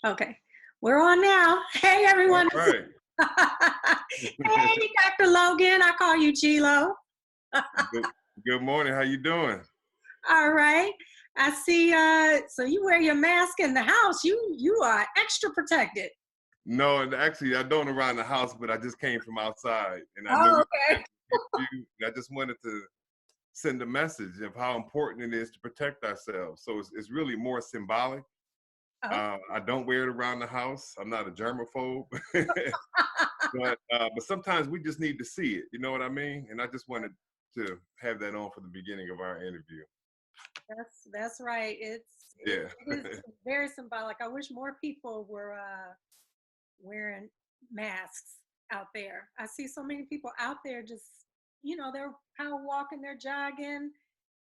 Okay, we're on now. Hey, All everyone. right. Hey, Dr. Logan. I call you Gilo. Good, good morning. How you doing? All right. I see. So you wear your mask in the house. You are extra protected. No, and actually, I don't around the house, but I just came from outside, and I knew Oh, we okay. had you. And I just wanted to send a message of how important it is to protect ourselves. So it's really more symbolic. Oh. I don't wear it around the house. I'm not a germaphobe, but sometimes we just need to see it. You know what I mean? And I just wanted to have that on for the beginning of our interview. That's right. Yeah. It is very symbolic. I wish more people were wearing masks out there. I see so many people out there just, they're power walking, they're jogging,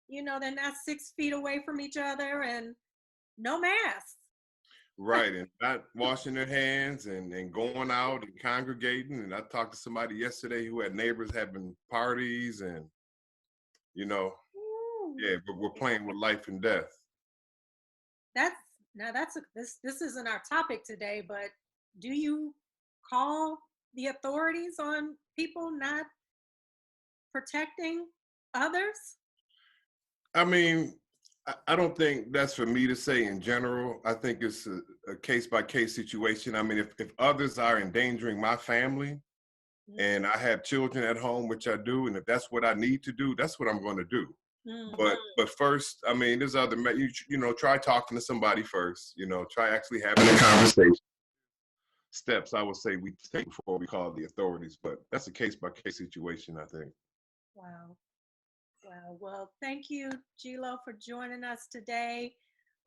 they're not 6 feet away from each other and no masks. Right, and not washing their hands and going out and congregating. And I talked to somebody yesterday who had neighbors having parties and, you know, Ooh. yeah, but we're playing with life and death. That's this isn't our topic today, but do you call the authorities on people not protecting others? I mean, I don't think that's for me to say in general. I think it's a case-by-case situation. I mean, if others are endangering my family and I have children at home, which I do, and if that's what I need to do, that's what I'm going to do. Mm-hmm. But first, I mean, there's other, try talking to somebody first, try actually having a conversation. Steps I would say we take before we call the authorities, but that's a case-by-case situation, I think. Wow. Wow. Well, thank you, Gilo, for joining us today.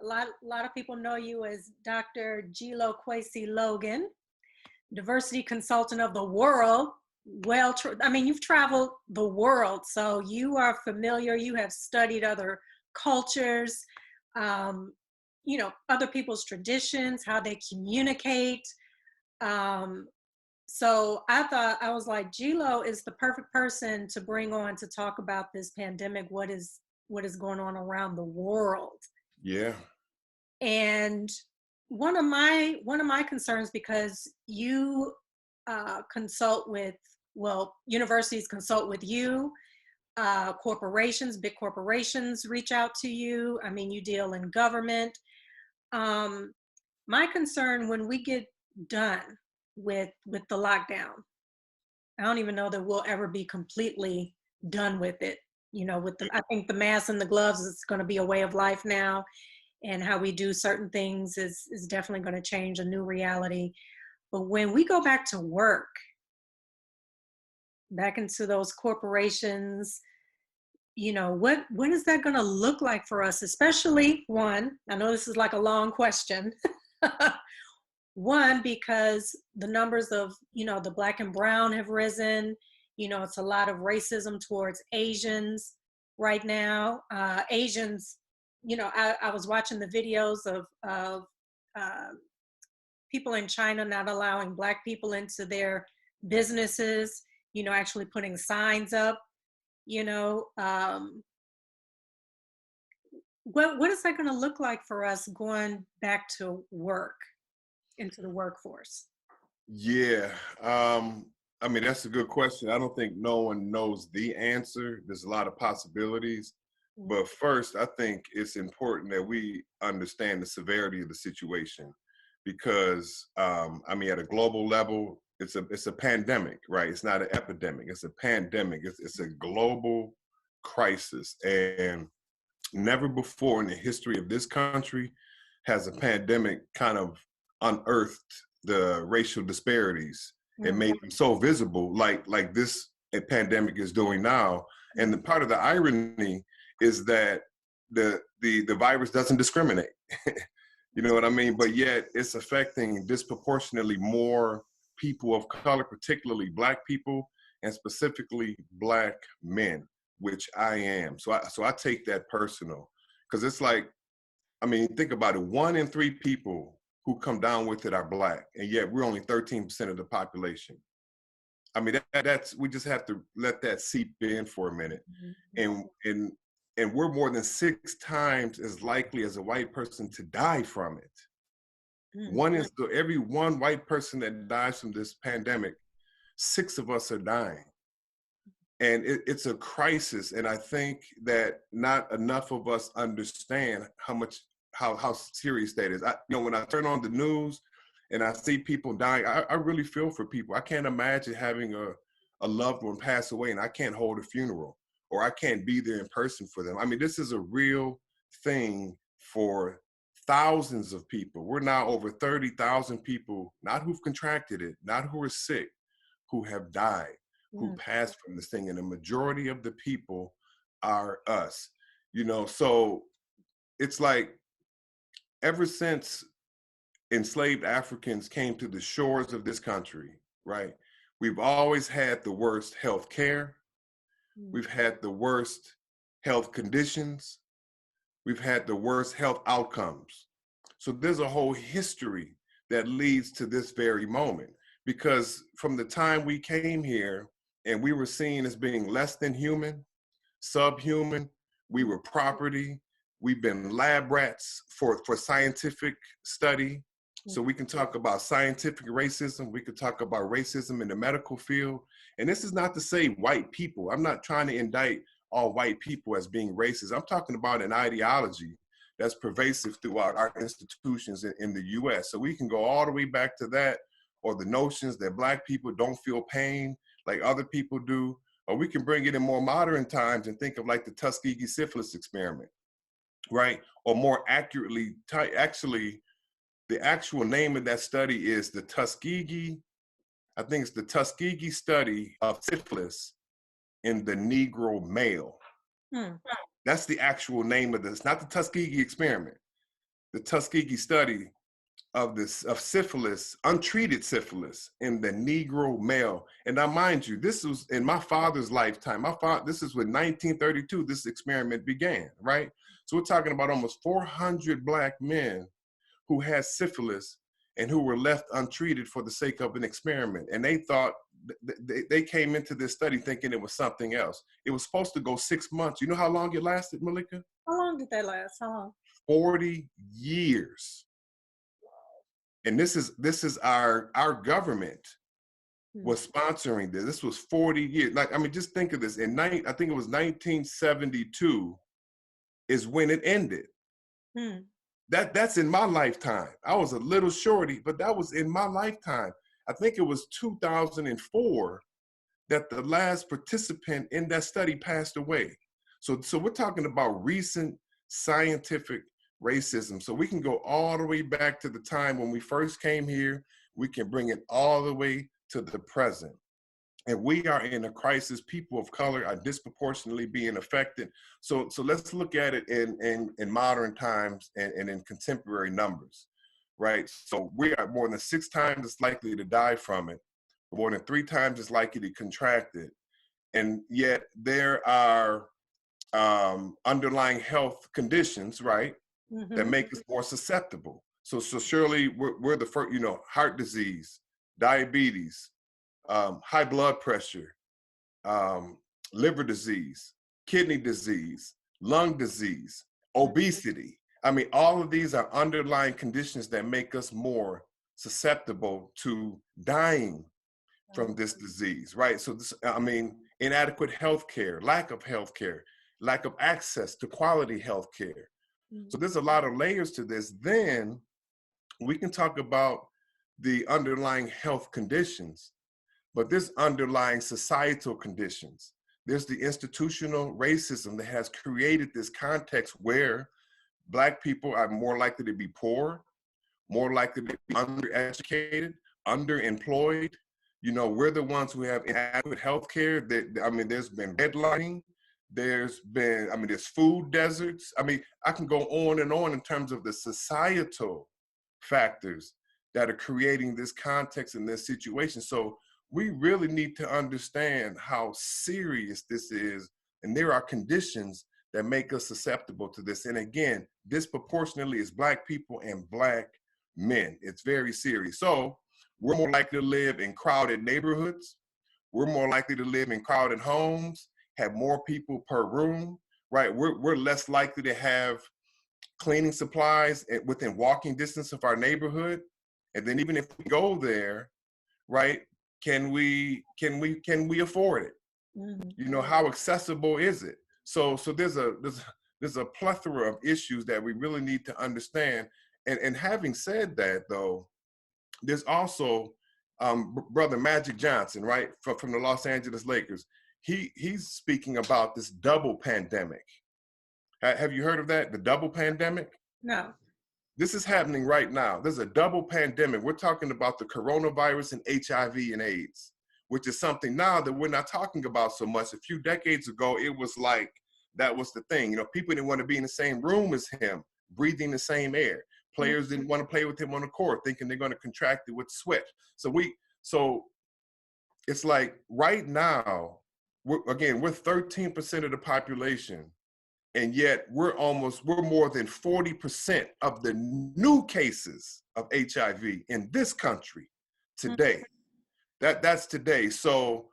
A lot of people know you as Dr. Gilo Logan, diversity consultant of the world. Well, you've traveled the world, so you are familiar. You have studied other cultures, other people's traditions, how they communicate. So I was like, Gilo is the perfect person to bring on to talk about this pandemic. What is going on around the world? Yeah. And one of my concerns, because you consult with, universities consult with you, big corporations reach out to you. I mean, you deal in government. My concern when we get done with the lockdown, I don't even know that we'll ever be completely done with it. I think the mask and the gloves is going to be a way of life now, and how we do certain things is definitely going to change, a new reality. But when we go back to work, back into those corporations, what is that going to look like for us? Especially, one, I know this is like a long question. One, because the numbers of, the Black and brown have risen. It's a lot of racism towards Asians right now. Asians, I was watching the videos of people in China not allowing Black people into their businesses, actually putting signs up, what is that going to look like for us going back to work, into the workforce? Yeah. I mean, that's a good question. I don't think no one knows the answer. There's a lot of possibilities. But first, I think it's important that we understand the severity of the situation because, at a global level, it's a pandemic, right? It's not an epidemic. It's a pandemic. It's a global crisis. And never before in the history of this country has a pandemic kind of unearthed the racial disparities and made them so visible like this pandemic is doing now. And the part of the irony is that the virus doesn't discriminate. You know what I mean? But yet it's affecting disproportionately more people of color, particularly Black people, and specifically Black men, which I am. So I take that personal, because it's like, think about it. 1 in 3 people who come down with it are Black, and yet we're only 13% of the population. That's we just have to let that seep in for a minute. And we're more than 6 times as likely as a white person to die from it. Mm. One is every one white person that dies from this pandemic, 6 of us are dying. And it's a crisis. And I think that not enough of us understand how serious that is. When I turn on the news and I see people dying, I really feel for people. I can't imagine having a loved one pass away and I can't hold a funeral or I can't be there in person for them. I mean, this is a real thing for thousands of people. We're now over 30,000 people, not who've contracted it, not who are sick, who have died, who Mm. passed from this thing. And the majority of the people are us, so it's like ever since enslaved Africans came to the shores of this country, right? We've always had the worst health care. Mm. We've had the worst health conditions. We've had the worst health outcomes. So there's a whole history that leads to this very moment. Because from the time we came here and we were seen as being less than human, subhuman, we were property, we've been lab rats for scientific study. So we can talk about scientific racism, we could talk about racism in the medical field. And this is not to say white people. I'm not trying to indict all white people as being racist. I'm talking about an ideology that's pervasive throughout our institutions in the US. So we can go all the way back to that, or the notions that Black people don't feel pain like other people do, or we can bring it in more modern times and think of like the Tuskegee syphilis experiment, right? Or more accurately, actually, the actual name of that study is the Tuskegee, I think it's the Tuskegee study of syphilis in the Negro male. Mm. That's the actual name of this, not the Tuskegee experiment. The Tuskegee study of syphilis, untreated syphilis in the Negro male. And now, mind you, this was in my father's lifetime. This is when 1932, this experiment began, right? So we're talking about almost 400 Black men who had syphilis and who were left untreated for the sake of an experiment. And they thought, they came into this study thinking it was something else. It was supposed to go 6 months. You know how long it lasted, Malika? How long did that last? How long? 40 years. And this is our government was sponsoring this. This was 40 years. Like, I mean, just think of this. I think it was 1972 is when it ended. Mm. That's in my lifetime. I was a little shorty, but that was in my lifetime. I think it was 2004 that the last participant in that study passed away. So we're talking about recent scientific racism. So we can go all the way back to the time when we first came here. We can bring it all the way to the present. And we are in a crisis. People of color are disproportionately being affected. So let's look at it in modern times and in contemporary numbers, right? So we are more than 6 times as likely to die from it, more than 3 times as likely to contract it. And yet there are underlying health conditions, right, that make us more susceptible. So surely we're the first, heart disease, diabetes, high blood pressure, liver disease, kidney disease, lung disease, obesity. I mean, all of these are underlying conditions that make us more susceptible to dying from this disease, right? So inadequate health care, lack of health care, lack of access to quality health care. So there's a lot of layers to this. Then we can talk about the underlying health conditions, but there's underlying societal conditions. There's the institutional racism that has created this context where Black people are more likely to be poor, more likely to be undereducated, underemployed. We're the ones who have inadequate health care. There's been redlining. There's food deserts. I can go on and on in terms of the societal factors that are creating this context and this situation. So we really need to understand how serious this is. And there are conditions that make us susceptible to this. And again, disproportionately is Black people and Black men. It's very serious. So we're more likely to live in crowded neighborhoods. We're more likely to live in crowded homes, have more people per room, right? We're less likely to have cleaning supplies within walking distance of our neighborhood? And then even if we go there, right, can we afford it? Mm-hmm. You know, how accessible is it? So there's a plethora of issues that we really need to understand. And having said that, though, there's also brother Magic Johnson, right, from the Los Angeles Lakers. He's speaking about this double pandemic. Have you heard of that? The double pandemic? No. This is happening right now. There's a double pandemic. We're talking about the coronavirus and HIV and AIDS, which is something now that we're not talking about so much. A few decades ago, it was like that was the thing. You know, people didn't want to be in the same room as him, breathing the same air. Players didn't want to play with him on the court, thinking they're going to contract it with sweat. So it's like right now, we're 13% of the population. And yet we're more than 40% of the new cases of HIV in this country today. That's today. So,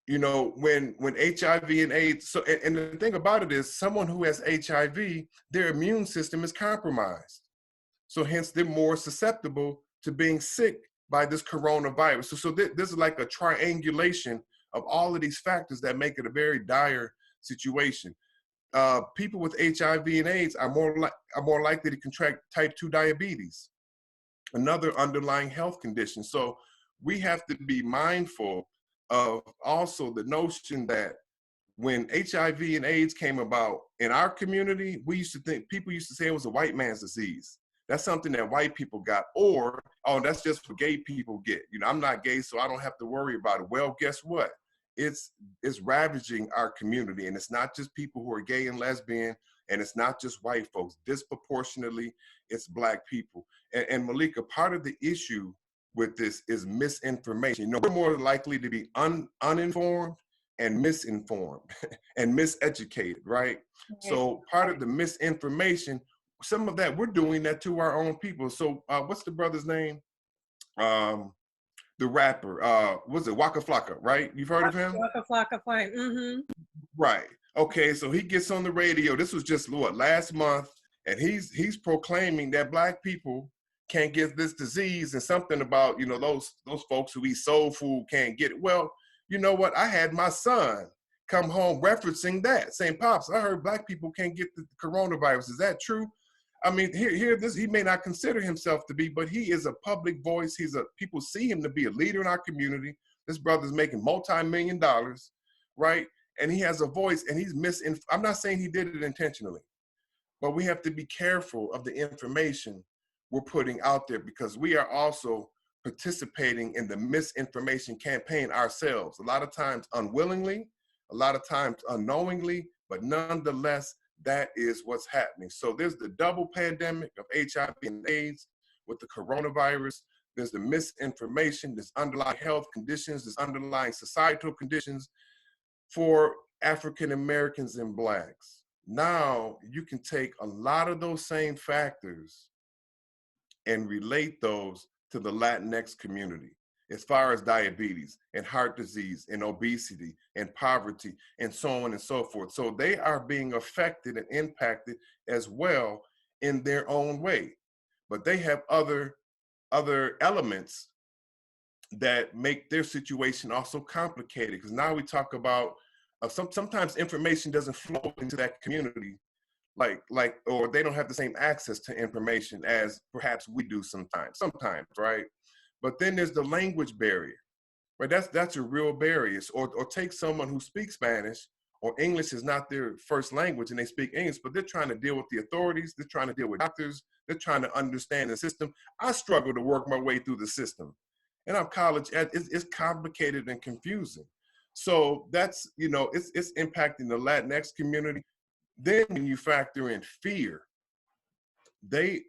you know, when HIV and AIDS, and the thing about it is someone who has HIV, their immune system is compromised. So hence they're more susceptible to being sick by this coronavirus. So this is like a triangulation of all of these factors that make it a very dire situation. People with HIV and AIDS are more likely to contract type 2 diabetes, another underlying health condition. So we have to be mindful of also the notion that when HIV and AIDS came about in our community, people used to say it was a white man's disease. That's something that white people got, or, oh, that's just what gay people get. You know, I'm not gay, so I don't have to worry about it. Well, guess what? It's ravaging our community, and it's not just people who are gay and lesbian, and it's not just white folks. Disproportionately, it's Black people. And Malika, part of the issue with this is misinformation. You know, we're more likely to be uninformed and misinformed and miseducated, right? So part of the misinformation, some of that, we're doing that to our own people. So what's the brother's name? The rapper, was it Waka Flocka, right? You've heard of him? Waka Flocka Flame. Mm-hmm. Right. Okay, so he gets on the radio. This was just last month, and he's proclaiming that Black people can't get this disease, and something about, you know, those folks who eat soul food can't get it. Well, you know what? I had my son come home referencing that, saying, "Pops, I heard Black people can't get the coronavirus. Is that true?" I mean, he may not consider himself to be, but he is a public voice. People see him to be a leader in our community. This brother's making multi-million dollars, right? And he has a voice, and he's I'm not saying he did it intentionally, but we have to be careful of the information we're putting out there, because we are also participating in the misinformation campaign ourselves. A lot of times unwillingly, a lot of times unknowingly, but nonetheless, that is what's happening. So there's the double pandemic of HIV and AIDS with the coronavirus. There's the misinformation, there's underlying health conditions, there's underlying societal conditions for African Americans and Blacks. Now you can take a lot of those same factors and relate those to the Latinx community, as far as diabetes and heart disease and obesity and poverty and so on and so forth. So they are being affected and impacted as well in their own way. But they have other elements that make their situation also complicated, because now we talk about sometimes information doesn't flow into that community or they don't have the same access to information as perhaps we do sometimes, right? But then there's the language barrier, right? That's a real barrier. Or take someone who speaks Spanish or English is not their first language and they speak English, but they're trying to deal with the authorities, they're trying to deal with doctors, they're trying to understand the system. I struggle to work my way through the system. And I'm college, it's complicated and confusing. So that's, you know, it's impacting the Latinx community. Then when you factor in fear, the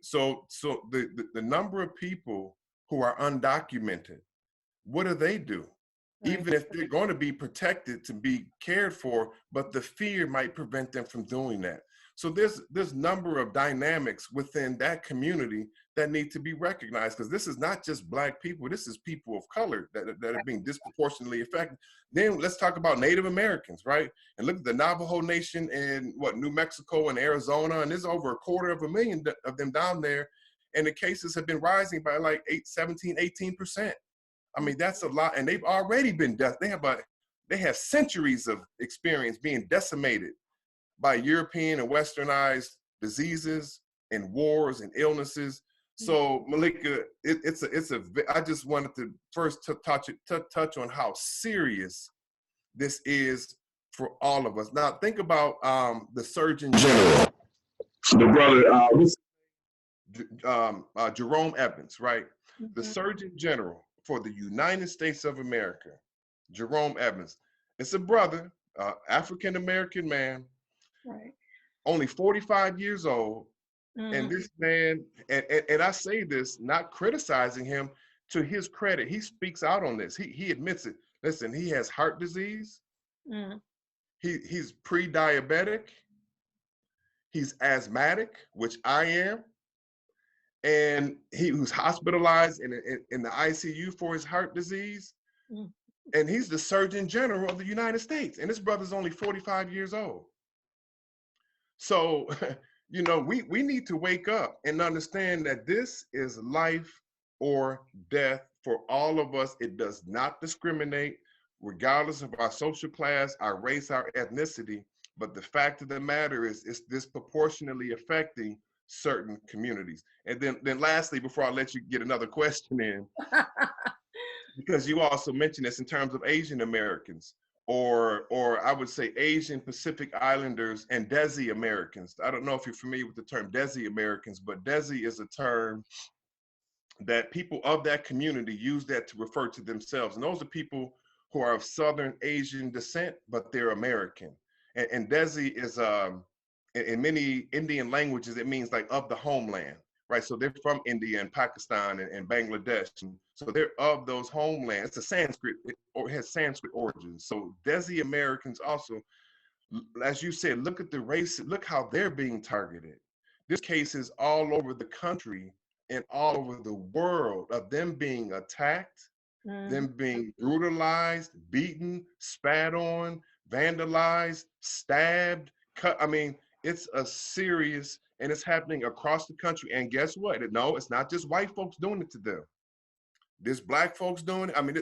number of people who are undocumented, what do? Right. Even if they're going to be protected to be cared for, but the fear might prevent them from doing that. So there's number of dynamics within that community that need to be recognized, because this is not just Black people, this is people of color that are being disproportionately affected. Then let's talk about Native Americans, right? And look at the Navajo Nation in New Mexico and Arizona, and there's over 250,000 of them down there, and the cases have been rising by like 18%. I mean, that's a lot, and they've already been they have centuries of experience being decimated by European and Westernized diseases and wars and illnesses. So Malika, I just wanted to first touch on how serious this is for all of us. Now think about the Surgeon General, the brother Jerome Evans, right? Mm-hmm. The Surgeon General for the United States of America, Jerome Evans. It's a brother, African American man, right? Only 45 years old. Mm-hmm. And this man, and I say this not criticizing him, to his credit, he speaks out on this. He admits it. Listen, he has heart disease. Mm-hmm. He's pre-diabetic. He's asthmatic, which I am. And he was hospitalized in the ICU for his heart disease. Mm-hmm. And he's the Surgeon General of the United States. And this brother's only 45 years old. So, we need to wake up and understand that this is life or death for all of us. It does not discriminate, regardless of our social class, our race, our ethnicity. But the fact of the matter is, it's disproportionately affecting certain communities. And then lastly, before I let you get another question in, because you also mentioned this in terms of Asian Americans, or I would say Asian Pacific Islanders and Desi Americans. I don't know if you're familiar with the term Desi Americans, but Desi is a term that people of that community use that to refer to themselves. And those are people who are of Southern Asian descent, but they're American. And Desi is, in many Indian languages, it means like of the homeland, right? So they're from India and Pakistan and Bangladesh. And so they're of those homelands. It's a Sanskrit, it has Sanskrit origins. So Desi Americans also, as you said, look at the race, look how they're being targeted. There's cases all over the country and all over the world of them being attacked, them being brutalized, beaten, spat on, vandalized, stabbed, cut. I mean, it's a serious, and it's happening across the country. And guess what? No, it's not just white folks doing it to them. There's Black folks doing it. I mean,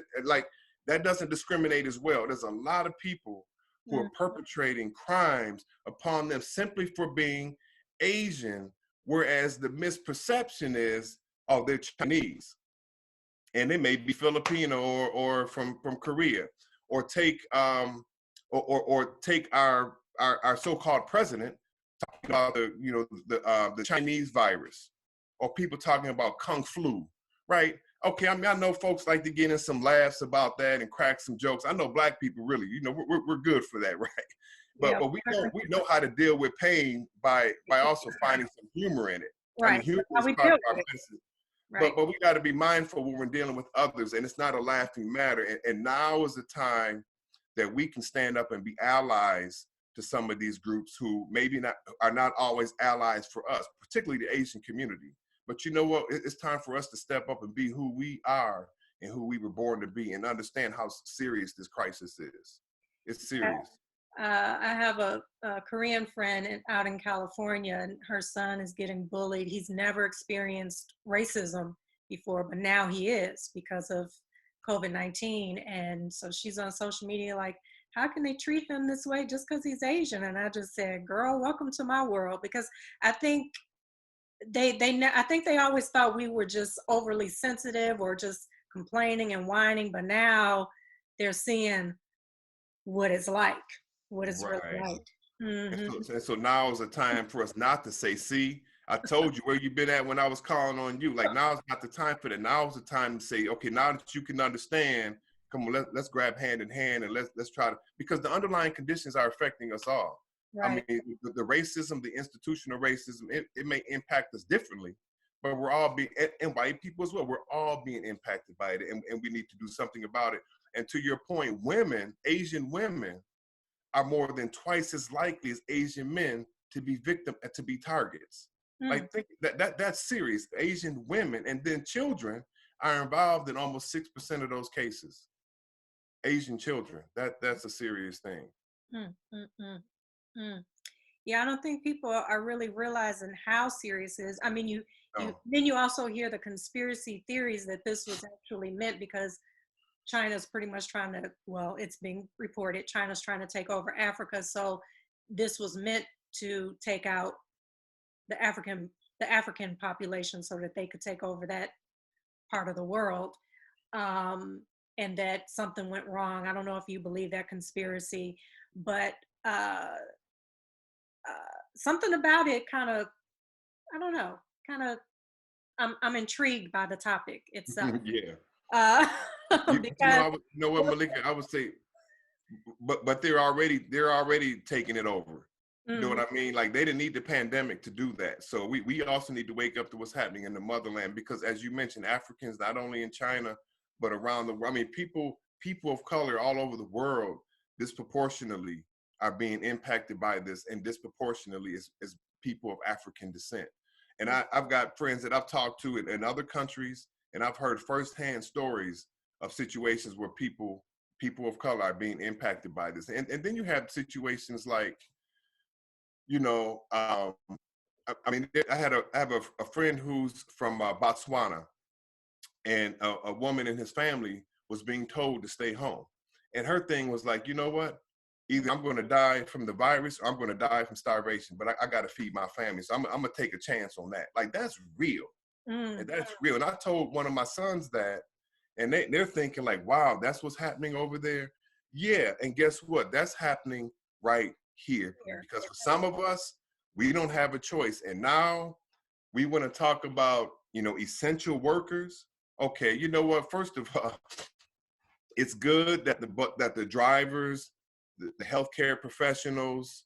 that doesn't discriminate as well. There's a lot of people who are perpetrating crimes upon them simply for being Asian, whereas the misperception is, oh, they're Chinese. And they may be Filipino or from Korea, or take take our so-called president talking about the Chinese virus, or people talking about Kung flu, right? Okay, I mean, I know folks like to get in some laughs about that and crack some jokes. I know Black people really, we're good for that, right? But we know how to deal with pain by also finding some humor in it. Right. I mean, humor is part of our business. Right. But we got to be mindful when we're dealing with others, and it's not a laughing matter. And now is the time that we can stand up and be allies to some of these groups who maybe are not always allies for us, particularly the Asian community. But you know what? It's time for us to step up and be who we are and who we were born to be, and understand how serious this crisis is. It's serious. I have a Korean friend out in California, and her son is getting bullied. He's never experienced racism before, but now he is because of COVID-19. And so she's on social media like, how can they treat him this way just because he's Asian? And I just said, girl, welcome to my world. Because I think I think they always thought we were just overly sensitive or just complaining and whining, but now they're seeing what it's like. What it's really like. Mm-hmm. And so now is a time for us not to say, see, I told you where you been at when I was calling on you. Like, now is not the time for that. Now is the time to say, okay, now that you can understand, come on, let's grab hand in hand and let's try to, because the underlying conditions are affecting us all. Right. I mean, the racism, the institutional racism, it may impact us differently, but we're all being, and white people as well, we're all being impacted by it, and we need to do something about it. And to your point, Asian women, are more than twice as likely as Asian men to be to be targets. Mm. Like think that's serious. Asian women and then children are involved in almost 6% of those cases. Asian children. That's a serious thing. Mm, mm, mm, mm. Yeah, I don't think people are really realizing how serious it is. I mean, No. then you also hear the conspiracy theories that this was actually meant because China's pretty much trying to, well, it's being reported, China's trying to take over Africa. So this was meant to take out the African population so that they could take over that part of the world. Um, and that something went wrong. I don't know if you believe that conspiracy, but uh, something about it kind of, I don't know, kind of, I'm intrigued by the topic itself. Yeah. Uh, because, You know what, Malika, I would say, but they're already taking it over. You know what mhm, I mean? Like they didn't need the pandemic to do that. So we also need to wake up to what's happening in the motherland because as you mentioned, Africans not only in China but around the world. I mean, people of color all over the world disproportionately are being impacted by this, and disproportionately is people of African descent. And I've got friends that I've talked to in other countries, and I've heard firsthand stories of situations where people of color are being impacted by this. And then you have situations like, you know, I mean, I have a friend who's from Botswana, and a woman in his family was being told to stay home. And her thing was like, you know what? Either I'm going to die from the virus or I'm going to die from starvation, but I got to feed my family. So I'm going to take a chance on that. Like, that's real. And mm, that's real. And I told one of my sons that, and they're thinking like, wow, that's what's happening over there. Yeah. And guess what? That's happening right here. here. Because for some of us, we don't have a choice. And now we want to talk about, essential workers. Okay, you know what? First of all, it's good that the drivers, the healthcare professionals,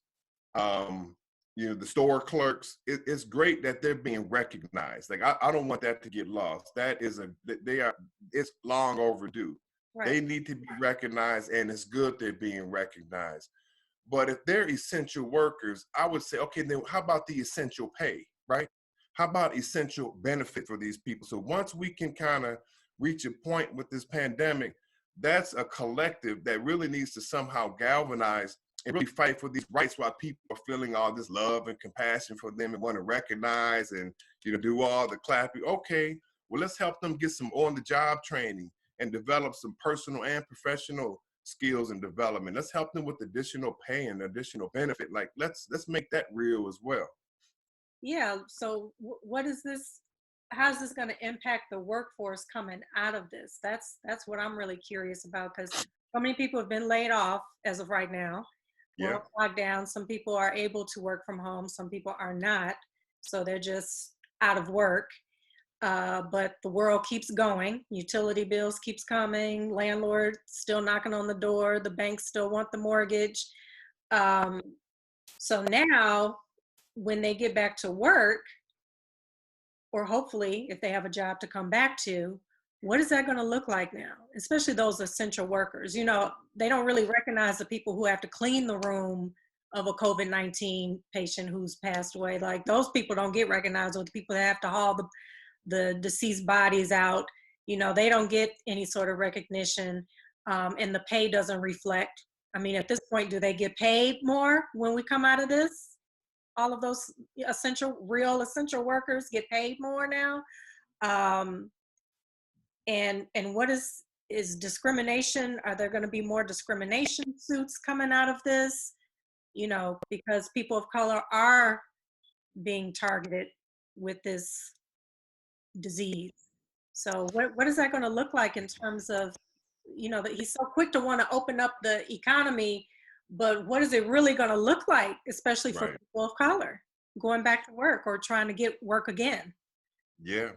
the store clerks. It's great that they're being recognized. Like I don't want that to get lost. It's long overdue. Right. They need to be recognized, and it's good they're being recognized. But if they're essential workers, I would say, okay, then how about the essential pay, right? How about essential benefit for these people? So once we can kind of reach a point with this pandemic, that's a collective that really needs to somehow galvanize and really fight for these rights while people are feeling all this love and compassion for them and want to recognize and do all the clapping. Okay, well, let's help them get some on-the-job training and develop some personal and professional skills and development. Let's help them with additional pay and additional benefit. Like let's make that real as well. Yeah. So what is this? How's this going to impact the workforce coming out of this? That's what I'm really curious about because so many people have been laid off as of right now. We're Yeah. on lockdown. Some people are able to work from home. Some people are not. So they're just out of work. But the world keeps going. Utility bills keeps coming. Landlord still knocking on the door. The banks still want the mortgage. Um, so now, when they get back to work, or hopefully if they have a job to come back to, what is that going to look like now? Especially those essential workers. They don't really recognize the people who have to clean the room of a COVID-19 patient who's passed away. Like those people don't get recognized, or the people that have to haul the deceased bodies out. They don't get any sort of recognition, and the pay doesn't reflect. I mean, at this point, do they get paid more when we come out of this? All of those real essential workers get paid more now. Um, and what is discrimination? Are there going to be more discrimination suits coming out of this? Because people of color are being targeted with this disease. So what is that going to look like in terms of, that he's so quick to want to open up the economy, but what is it really going to look like, especially for Right. people of color going back to work or trying to get work again? Yeah.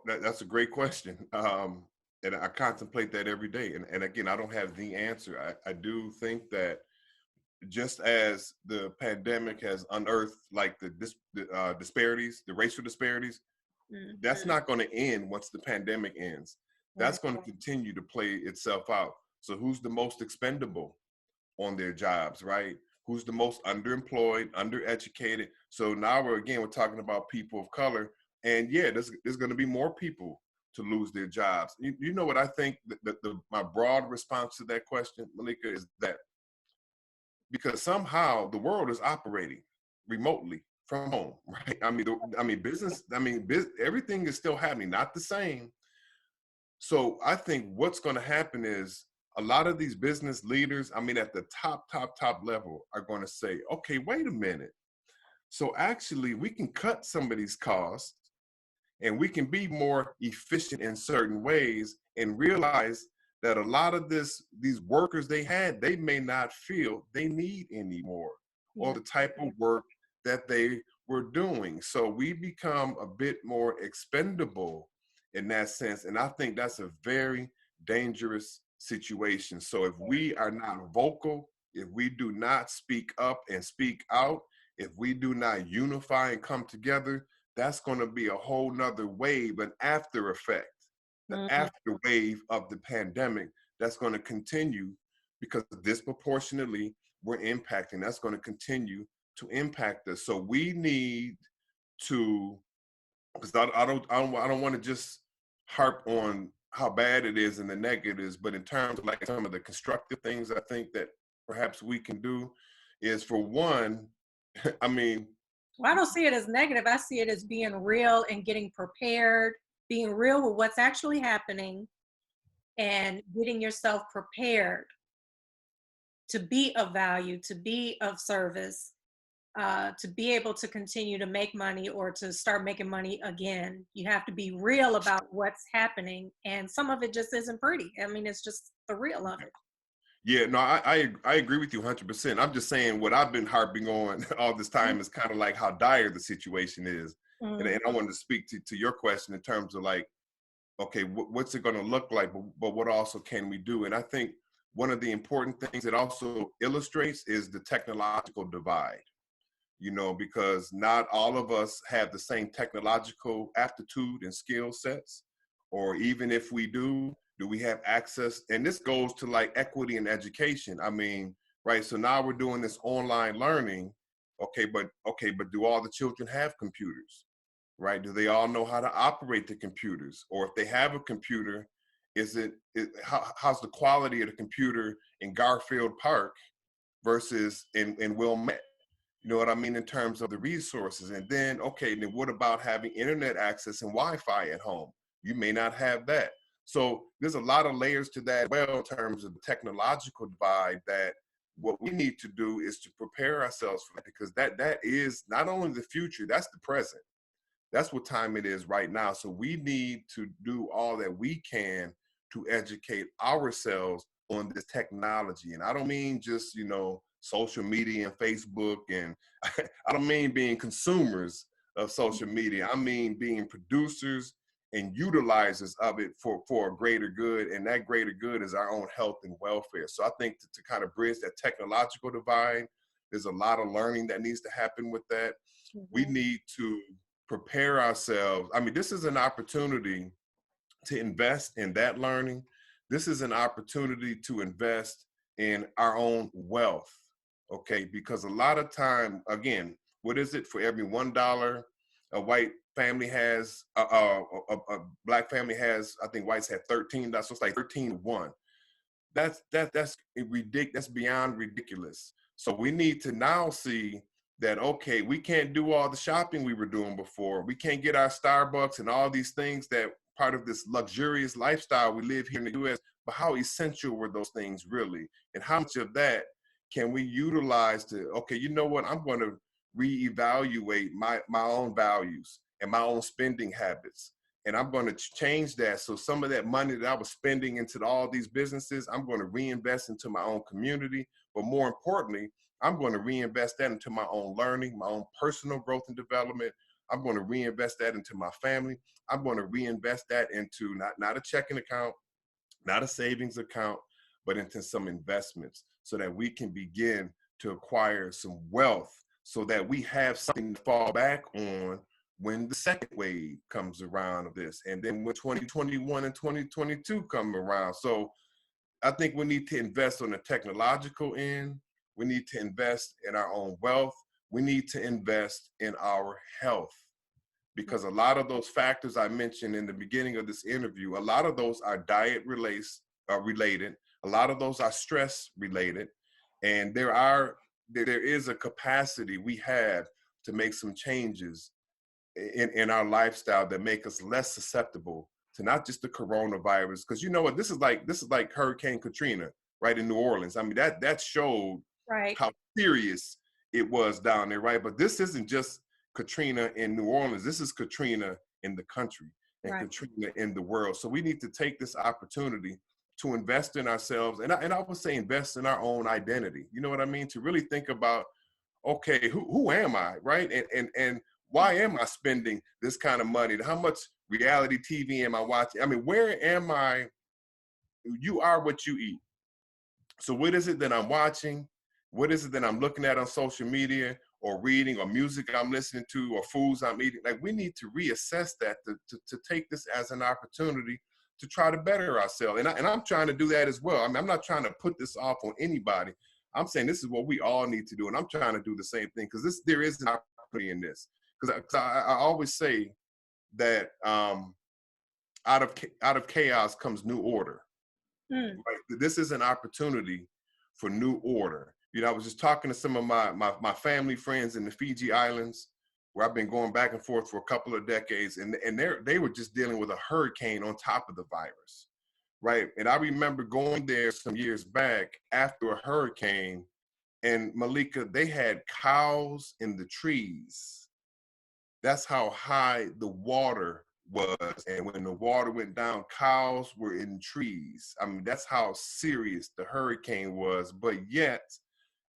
That's a great question. And I contemplate that every day. And again, I don't have the answer. I do think that just as the pandemic has unearthed like the disparities, the racial disparities, that's Mhm. not going to end once the pandemic ends. That's Right. going to continue to play itself out. So who's the most expendable on their jobs, right? who's the most underemployed, undereducated. So now we're talking about people of color. And yeah, there's going to be more people to lose their jobs. You know what I think my broad response to that question, Malika, is that because somehow the world is operating remotely from home, right? Everything is still happening, not the same. So I think what's going to happen is a lot of these business leaders, at the top level, are going to say, okay, wait a minute. So actually, we can cut some of these costs and we can be more efficient in certain ways and realize that a lot of these workers they may not feel they need anymore, or the type of work that they were doing. So we become a bit more expendable in that sense. And I think that's a very dangerous situation. So if we are not vocal, if we do not speak up and speak out, if we do not unify and come together, that's going to be a whole nother wave, an after effect, the after wave of the pandemic that's going to continue, because disproportionately we're impacting. That's going to continue to impact us. So we need to, because I don't want to just harp on how bad it is and the negatives, but in terms of like some of the constructive things I think that perhaps we can do is, for one, Well, I don't see it as negative. I see it as being real and getting prepared, being real with what's actually happening, and getting yourself prepared to be of value, to be of service, to be able to continue to make money or to start making money again. You have to be real about what's happening. And some of it just isn't pretty. It's just the real of it. Yeah, no, I agree with you 100%. I'm just saying what I've been harping on all this time is kind of like how dire the situation is. And I wanted to speak to your question in terms of like, okay, what's it going to look like, but what also can we do? And I think one of the important things it also illustrates is the technological divide, because not all of us have the same technological aptitude and skill sets, or even if we do we have access? And this goes to like equity in education. Right. So now we're doing this online learning. But do all the children have computers? Right? Do they all know how to operate the computers? Or if they have a computer, how's the quality of the computer in Garfield Park versus in Wilmette? You know what I mean? In terms of the resources. And then what about having internet access and Wi-Fi at home? You may not have that. So there's a lot of layers to that as well in terms of the technological divide, that what we need to do is to prepare ourselves for that, because that is not only the future, that's the present. That's what time it is right now. So we need to do all that we can to educate ourselves on this technology. And I don't mean just, social media and Facebook, and I don't mean being consumers of social media. I mean being producers and utilizers of it for a greater good. And that greater good is our own health and welfare. So I think to kind of bridge that technological divide, there's a lot of learning that needs to happen with that. We need to prepare ourselves. This is an opportunity to invest in that learning. This is an opportunity to invest in our own wealth, because a lot of time, again, what is it? For every $1 a white family has, a black family has, I think whites have 13. So it's like 13-1. That's ridiculous. That's beyond ridiculous. So we need to now see that, we can't do all the shopping we were doing before. We can't get our Starbucks and all these things that part of this luxurious lifestyle we live here in the U.S., but how essential were those things really? And how much of that can we utilize to, you know what, I'm going to reevaluate my own values and my own spending habits. And I'm going to change that. So some of that money that I was spending into all these businesses, I'm going to reinvest into my own community. But more importantly, I'm going to reinvest that into my own learning, my own personal growth and development. I'm going to reinvest that into my family. I'm going to reinvest that into not a checking account, not a savings account, but into some investments, so that we can begin to acquire some wealth, so that we have something to fall back on when the second wave comes around of this, and then when 2021 and 2022 come around. So I think we need to invest on the technological end. We need to invest in our own wealth. We need to invest in our health, because a lot of those factors I mentioned in the beginning of this interview, a lot of those are diet related. A lot of those are stress related. And there is a capacity we have to make some changes in our lifestyle that make us less susceptible to not just the coronavirus. Because you know what, this is like Hurricane Katrina, right, in New Orleans. I mean, that showed Right. how serious it was down there, right? But this isn't just Katrina in New Orleans. This is Katrina in the country and Right. Katrina in the world. So we need to take this opportunity to invest in ourselves, and I would say invest in our own identity. You know what I mean? To really think about, okay, who am I, right? And why am I spending this kind of money? How much reality TV am I watching? I mean, where am I? You are what you eat. So what is it that I'm watching? What is it that I'm looking at on social media or reading or music I'm listening to or foods I'm eating? Like, we need to reassess that to take this as an opportunity to try to better ourselves. And I'm trying to do that as well. I mean, I'm not trying to put this off on anybody. I'm saying this is what we all need to do. And I'm trying to do the same thing, because there is an opportunity in this. Because I always say that out of chaos comes new order. Mm. Right? This is an opportunity for new order. You know, I was just talking to some of my family friends in the Fiji Islands, where I've been going back and forth for a couple of decades, and they were just dealing with a hurricane on top of the virus, right? And I remember going there some years back after a hurricane, and Malika, they had cows in the trees. That's how high the water was. And when the water went down, cows were in trees. I mean, that's how serious the hurricane was. But yet,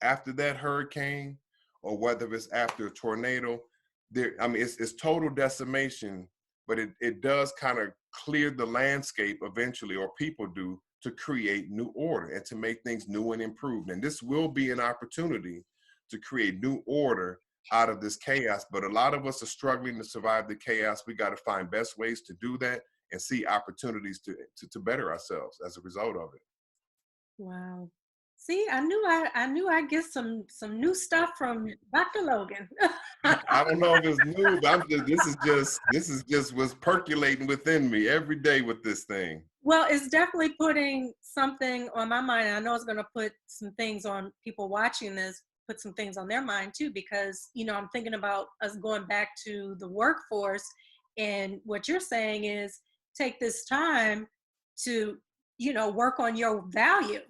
after that hurricane, or whether it's after a tornado, I mean, it's total decimation, but it does kind of clear the landscape eventually, or people do, to create new order and to make things new and improved. And this will be an opportunity to create new order out of this chaos. But a lot of us are struggling to survive the chaos. We got to find best ways to do that and see opportunities to better ourselves as a result of it. Wow. See, I knew I'd get some new stuff from Dr. Logan. I don't know if it's new, but this is just what's percolating within me every day with this thing. Well, it's definitely putting something on my mind. I know it's going to put some things on people watching this, put some things on their mind too, because, you know, I'm thinking about us going back to the workforce. And what you're saying is take this time to, you know, work on your value,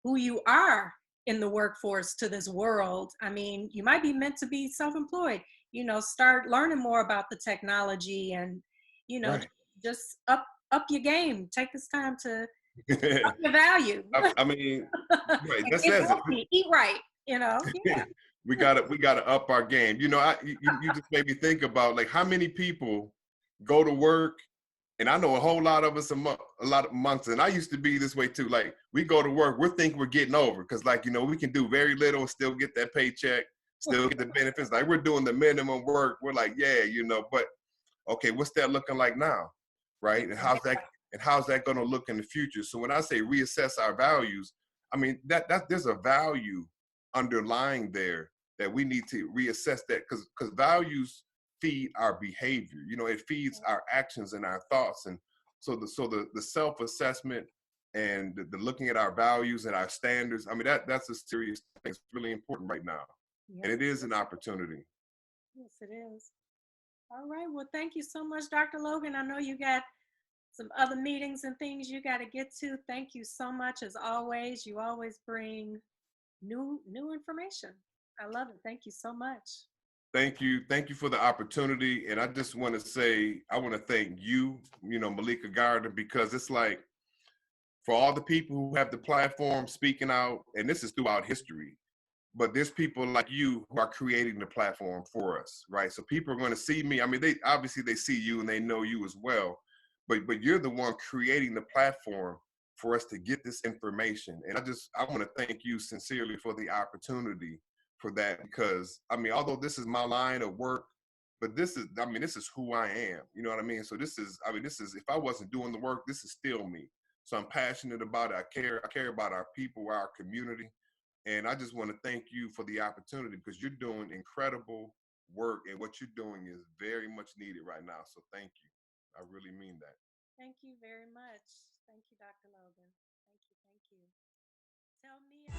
who you are in the workforce to this world. I mean, you might be meant to be self-employed, you know, start learning more about the technology and, you know, Right. just up your game. Take this time to up your value. I mean, right, And that get says it. healthy, eat right, you know. Yeah. We gotta up our game. You know, you just made me think about, like, how many people go to work, and I know a whole lot of us, a lot of months, and I used to be this way too. Like, we go to work, we're thinking we're getting over, because, like, you know, we can do very little and still get that paycheck, still get the benefits. Like, we're doing the minimum work. We're like, yeah, you know, but okay, what's that looking like now, right? And how's that going to look in the future? So when I say reassess our values, I mean that there's a value underlying there that we need to reassess, that because values feed our behavior. You know, it feeds our actions and our thoughts. And so the self-assessment and the looking at our values and our standards, I mean, that's a serious thing. It's really important right now. Yes, And it is an opportunity. yes, it is. All right. Well, thank you so much, Dr. Logan. I know you got some other meetings and things you got to get to. Thank you so much. As always, you always bring new information. I love it. Thank you so much. Thank you. Thank you for the opportunity. And I just want to say, I want to thank you, you know, Malika Gardner, because it's like, for all the people who have the platform speaking out, and this is throughout history, but there's people like you who are creating the platform for us, right? So people are going to see me. I mean, they obviously they see you and they know you as well, but you're the one creating the platform for us to get this information. And I want to thank you sincerely for the opportunity for that, because I mean, although this is my line of work, but this is who I am. You know what I mean? So this is, if I wasn't doing the work, this is still me. So I'm passionate about it. I care about our people, our community. And I just want to thank you for the opportunity because you're doing incredible work and what you're doing is very much needed right now. So thank you. I really mean that. Thank you very much. Thank you, Dr. Logan. Thank you. Thank you. Tell me.